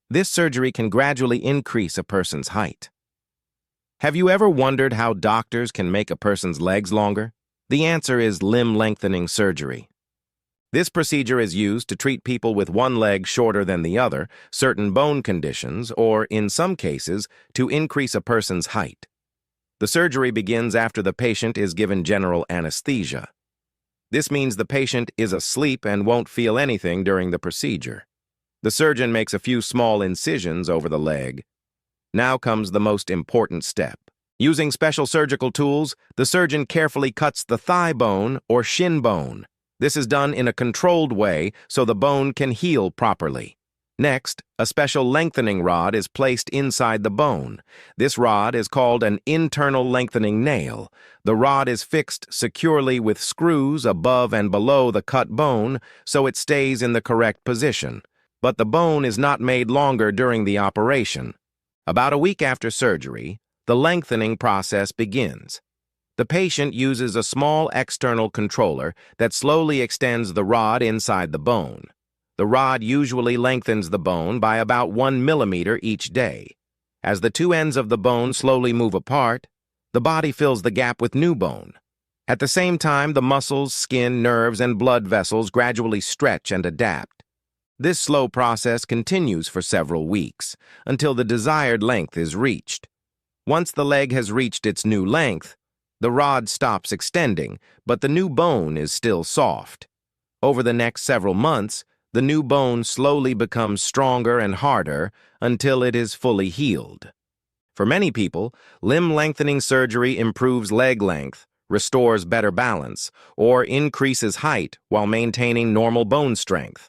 This surgery can gradually increase a person's height. Have you ever wondered how doctors can make a person's legs longer? The answer is limb lengthening surgery. This procedure is used to treat people with one leg shorter than the other, certain bone conditions, or, in some cases, to increase a person's height. The surgery begins after the patient is given general anesthesia. This means the patient is asleep and won't feel anything during the procedure. The surgeon makes a few small incisions over the leg. Now comes the most important step. Using special surgical tools, the surgeon carefully cuts the thigh bone or shin bone. This is done in a controlled way so the bone can heal properly. Next, a special lengthening rod is placed inside the bone. This rod is called an internal lengthening nail. The rod is fixed securely with screws above and below the cut bone so it stays in the correct position. But the bone is not made longer during the operation. About a week after surgery, the lengthening process begins. The patient uses a small external controller that slowly extends the rod inside the bone. The rod usually lengthens the bone by about 1 millimeter each day. As the two ends of the bone slowly move apart, the body fills the gap with new bone. At the same time, the muscles, skin, nerves, and blood vessels gradually stretch and adapt. This slow process continues for several weeks, until the desired length is reached. Once the leg has reached its new length, the rod stops extending, but the new bone is still soft. Over the next several months, the new bone slowly becomes stronger and harder until it is fully healed. For many people, limb lengthening surgery improves leg length, restores better balance, or increases height while maintaining normal bone strength.